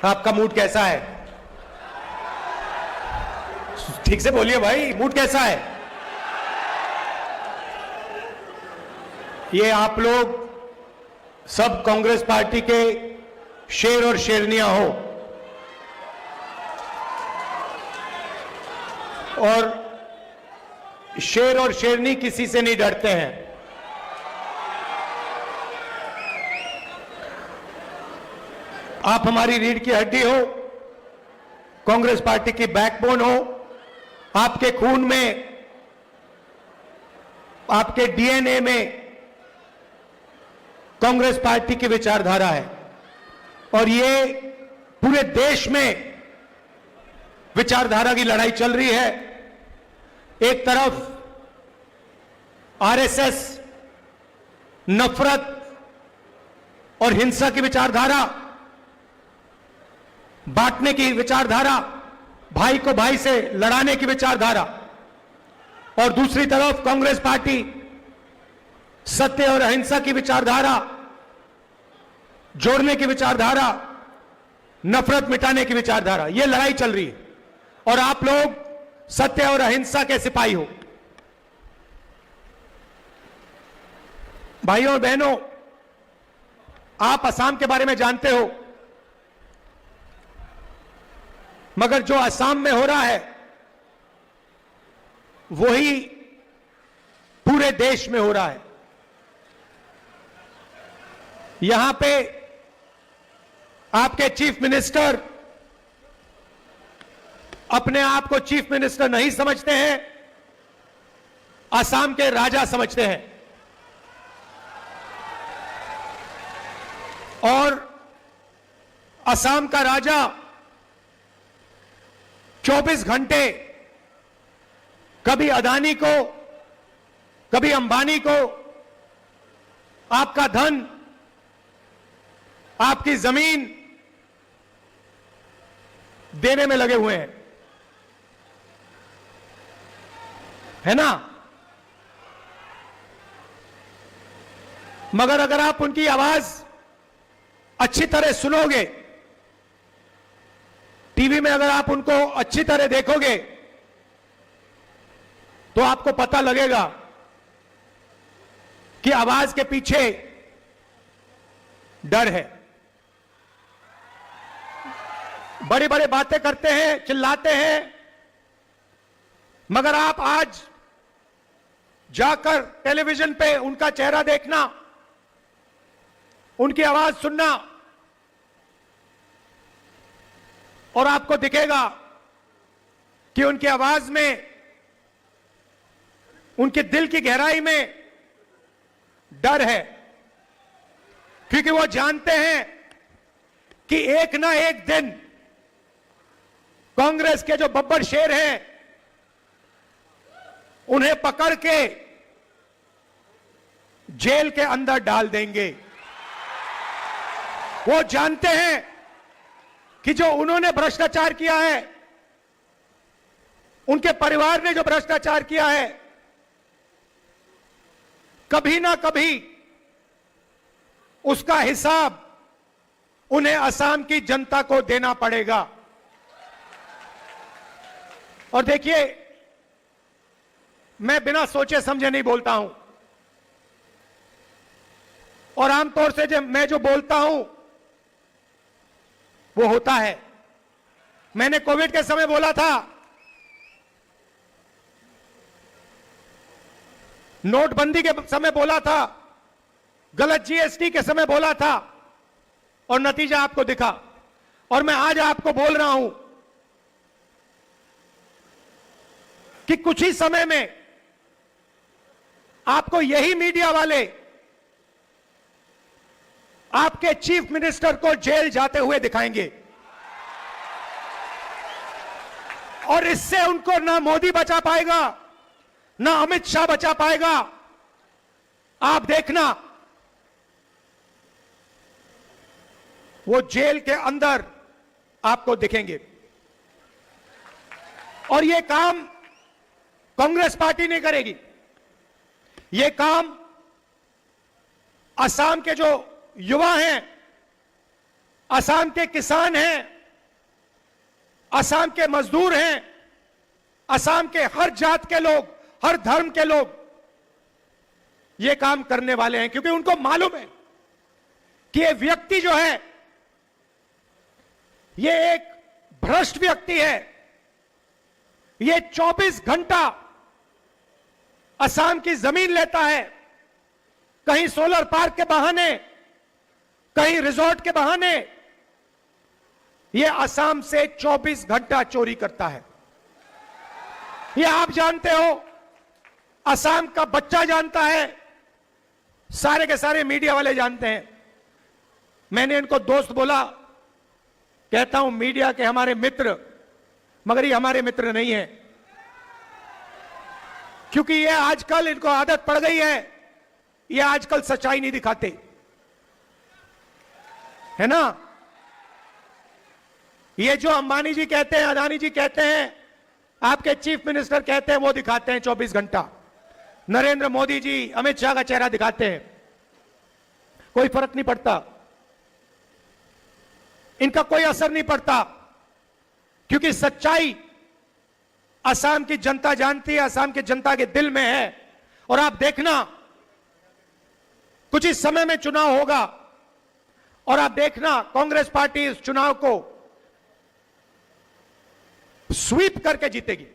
आपका मूड कैसा है? ठीक से बोलिए भाई, मूड कैसा है? ये आप लोग सब कांग्रेस पार्टी के शेर और शेरनियां हो और शेर और शेरनी किसी से नहीं डरते हैं। आप हमारी रीढ़ की हड्डी हो, कांग्रेस पार्टी की बैकबोन हो, आपके खून में, आपके डीएनए में कांग्रेस पार्टी की विचारधारा है और ये पूरे देश में विचारधारा की लड़ाई चल रही है। एक तरफ आरएसएस नफरत और हिंसा की विचारधारा, बांटने की विचारधारा, भाई को भाई से लड़ाने की विचारधारा, और दूसरी तरफ कांग्रेस पार्टी सत्य और अहिंसा की विचारधारा, जोड़ने की विचारधारा, नफरत मिटाने की विचारधारा। यह लड़ाई चल रही है और आप लोग सत्य और अहिंसा के सिपाही हो। भाइयों और बहनों, आप असम के बारे में जानते हो, मगर जो असम में हो रहा है वही पूरे देश में हो रहा है। यहां पे आपके चीफ मिनिस्टर अपने आप को चीफ मिनिस्टर नहीं समझते हैं, असम के राजा समझते हैं और असम का राजा 24 घंटे कभी अदानी को, कभी अंबानी को आपका धन, आपकी जमीन देने में लगे हुए हैं, है ना? मगर अगर आप उनकी आवाज अच्छी तरह सुनोगे, टीवी में अगर आप उनको अच्छी तरह देखोगे तो आपको पता लगेगा कि आवाज के पीछे डर है। बड़ी बड़ी बातें करते हैं, चिल्लाते हैं, मगर आप आज जाकर टेलीविजन पे उनका चेहरा देखना, उनकी आवाज सुनना और आपको दिखेगा कि उनकी आवाज में, उनके दिल की गहराई में डर है, क्योंकि वो जानते हैं कि एक ना एक दिन कांग्रेस के जो बब्बर शेर हैं उन्हें पकड़ के जेल के अंदर डाल देंगे। वो जानते हैं कि जो उन्होंने भ्रष्टाचार किया है, उनके परिवार ने जो भ्रष्टाचार किया है, कभी ना कभी उसका हिसाब उन्हें असम की जनता को देना पड़ेगा। और देखिए, मैं बिना सोचे समझे नहीं बोलता हूं और आमतौर से जब मैं जो बोलता हूं वो होता है। मैंने कोविड के समय बोला था, नोटबंदी के समय बोला था, गलत जीएसटी के समय बोला था और नतीजा आपको दिखा। और मैं आज आपको बोल रहा हूं कि कुछ ही समय में आपको यही मीडिया वाले आपके चीफ मिनिस्टर को जेल जाते हुए दिखाएंगे और इससे उनको ना मोदी बचा पाएगा, ना अमित शाह बचा पाएगा। आप देखना, वो जेल के अंदर आपको दिखेंगे। और ये काम कांग्रेस पार्टी नहीं करेगी, ये काम असम के जो युवा हैं असम के किसान हैं, असम के मजदूर हैं, असम के हर जात के लोग, हर धर्म के लोग ये काम करने वाले हैं, क्योंकि उनको मालूम है कि ये व्यक्ति जो है ये एक भ्रष्ट व्यक्ति है। ये 24 घंटा असम की जमीन लेता है, कहीं सोलर पार्क के बहाने, कहीं रिजॉर्ट के बहाने ये असम से 24 घंटा चोरी करता है। ये आप जानते हो, असम का बच्चा जानता है, सारे के सारे मीडिया वाले जानते हैं। मैंने इनको दोस्त बोला, कहता हूं मीडिया के हमारे मित्र, मगर ये हमारे मित्र नहीं है, क्योंकि ये आजकल इनको आदत पड़ गई है, ये आजकल सच्चाई नहीं दिखाते, है ना। ये जो अंबानी जी कहते हैं, अदानी जी कहते हैं, आपके चीफ मिनिस्टर कहते हैं, वो दिखाते हैं 24 घंटा। नरेंद्र मोदी जी, अमित शाह का चेहरा दिखाते हैं, कोई फर्क नहीं पड़ता, इनका कोई असर नहीं पड़ता, क्योंकि सच्चाई असम की जनता जानती है, असम की जनता के दिल में है। और आप देखना, कुछ इस समय में चुनाव होगा और आप देखना कांग्रेस पार्टी इस चुनाव को स्वीप करके जीतेगी।